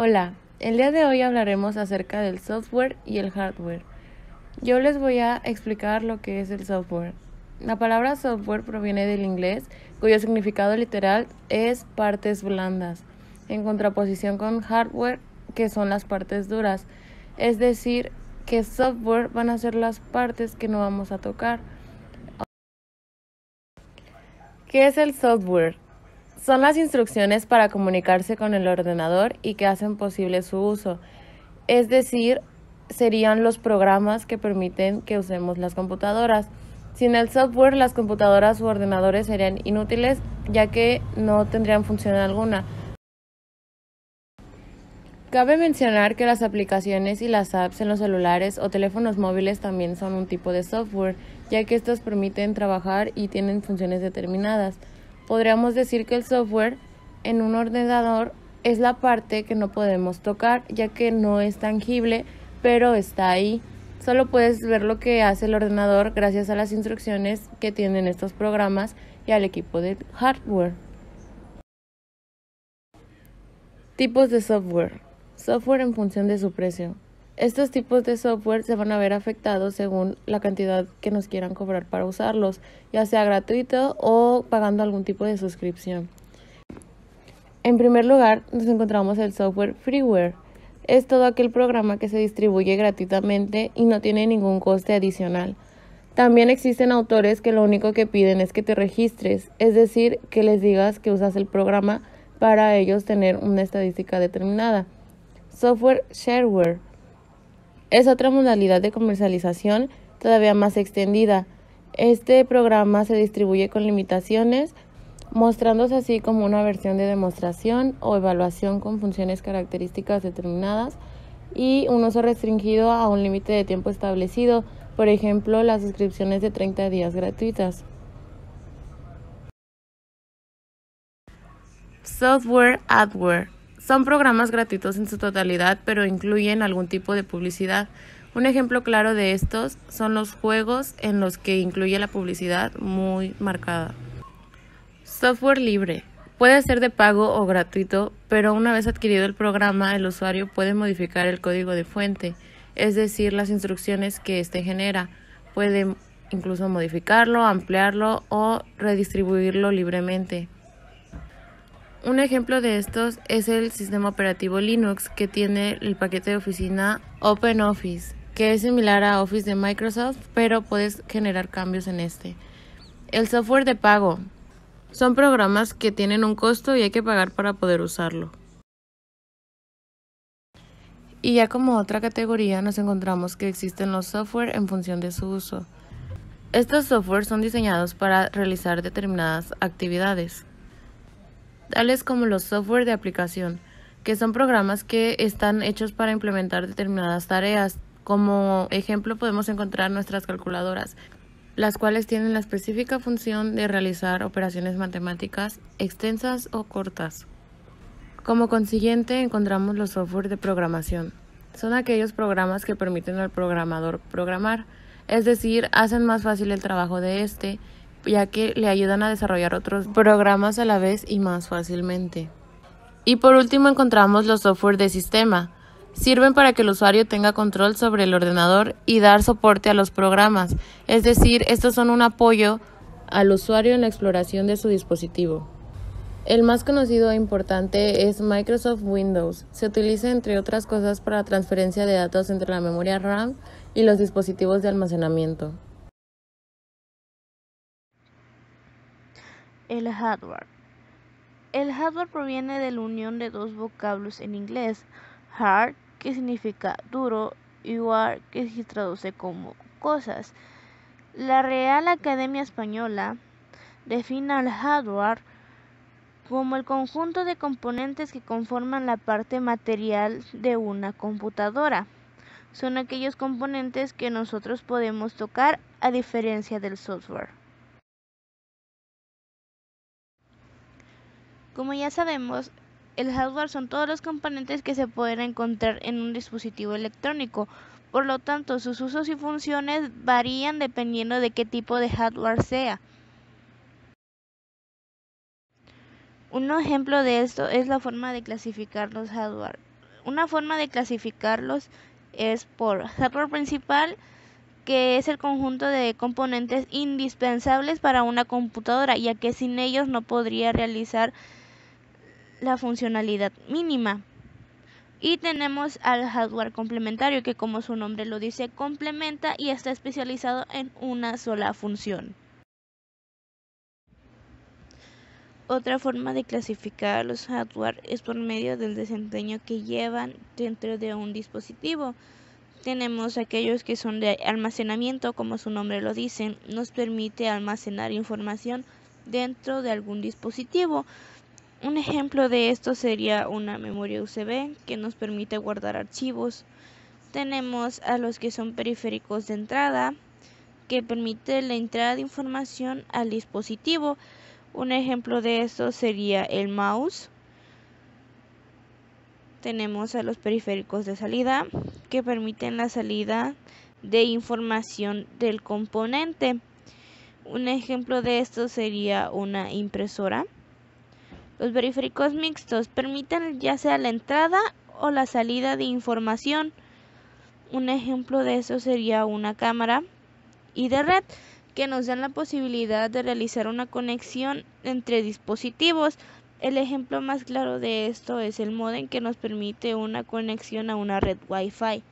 Hola, el día de hoy hablaremos acerca del software y el hardware. Yo les voy a explicar lo que es el software. La palabra software proviene del inglés, cuyo significado literal es partes blandas, en contraposición con hardware, que son las partes duras. Es decir, que software van a ser las partes que no vamos a tocar. ¿Qué es el software? Son las instrucciones para comunicarse con el ordenador y que hacen posible su uso. Es decir, serían los programas que permiten que usemos las computadoras. Sin el software, las computadoras u ordenadores serían inútiles, ya que no tendrían función alguna. Cabe mencionar que las aplicaciones y las apps en los celulares o teléfonos móviles también son un tipo de software, ya que estos permiten trabajar y tienen funciones determinadas. Podríamos decir que el software en un ordenador es la parte que no podemos tocar, ya que no es tangible, pero está ahí. Solo puedes ver lo que hace el ordenador gracias a las instrucciones que tienen estos programas y al equipo de hardware. Tipos de software. Software en función de su precio. Estos tipos de software se van a ver afectados según la cantidad que nos quieran cobrar para usarlos, ya sea gratuito o pagando algún tipo de suscripción. En primer lugar, nos encontramos el software freeware. Es todo aquel programa que se distribuye gratuitamente y no tiene ningún coste adicional. También existen autores que lo único que piden es que te registres, es decir, que les digas que usas el programa para ellos tener una estadística determinada. Software shareware es otra modalidad de comercialización todavía más extendida. Este programa se distribuye con limitaciones, mostrándose así como una versión de demostración o evaluación con funciones características determinadas y un uso restringido a un límite de tiempo establecido, por ejemplo, las suscripciones de 30 días gratuitas. Software adware son programas gratuitos en su totalidad, pero incluyen algún tipo de publicidad. Un ejemplo claro de estos son los juegos en los que incluye la publicidad muy marcada. Software libre. Puede ser de pago o gratuito, pero una vez adquirido el programa, el usuario puede modificar el código de fuente, es decir, las instrucciones que éste genera. Puede incluso modificarlo, ampliarlo o redistribuirlo libremente. Un ejemplo de estos es el sistema operativo Linux, que tiene el paquete de oficina OpenOffice, que es similar a Office de Microsoft, pero puedes generar cambios en este. El software de pago. Son programas que tienen un costo y hay que pagar para poder usarlo. Y ya como otra categoría nos encontramos que existen los software en función de su uso. Estos software son diseñados para realizar determinadas actividades, tales como los software de aplicación, que son programas que están hechos para implementar determinadas tareas. Como ejemplo podemos encontrar nuestras calculadoras, las cuales tienen la específica función de realizar operaciones matemáticas extensas o cortas. Como consiguiente, encontramos los software de programación. Son aquellos programas que permiten al programador programar, es decir, hacen más fácil el trabajo de este, ya que le ayudan a desarrollar otros programas a la vez y más fácilmente. Y por último encontramos los software de sistema. Sirven para que el usuario tenga control sobre el ordenador y dar soporte a los programas, es decir, estos son un apoyo al usuario en la exploración de su dispositivo. El más conocido e importante es Microsoft Windows. Se utiliza entre otras cosas para la transferencia de datos entre la memoria RAM y los dispositivos de almacenamiento. El hardware. El hardware proviene de la unión de dos vocablos en inglés, hard, que significa duro, y ware, que se traduce como cosas. La Real Academia Española define al hardware como el conjunto de componentes que conforman la parte material de una computadora. Son aquellos componentes que nosotros podemos tocar a diferencia del software. Como ya sabemos, el hardware son todos los componentes que se pueden encontrar en un dispositivo electrónico. Por lo tanto, sus usos y funciones varían dependiendo de qué tipo de hardware sea. Un ejemplo de esto es la forma de clasificar los hardware. Una forma de clasificarlos es por hardware principal, que es el conjunto de componentes indispensables para una computadora, ya que sin ellos no podría realizar la funcionalidad mínima. Y tenemos al hardware complementario, que como su nombre lo dice, complementa y está especializado en una sola función. Otra forma de clasificar los hardware es por medio del desempeño que llevan dentro de un dispositivo. Tenemos aquellos que son de almacenamiento, como su nombre lo dice, nos permite almacenar información dentro de algún dispositivo. Un ejemplo de esto sería una memoria USB que nos permite guardar archivos. Tenemos a los que son periféricos de entrada, que permite la entrada de información al dispositivo. Un ejemplo de esto sería el mouse. Tenemos a los periféricos de salida, que permiten la salida de información del componente. Un ejemplo de esto sería una impresora. Los periféricos mixtos permiten ya sea la entrada o la salida de información. Un ejemplo de eso sería una cámara y de red, que nos dan la posibilidad de realizar una conexión entre dispositivos. El ejemplo más claro de esto es el módem, que nos permite una conexión a una red Wi-Fi.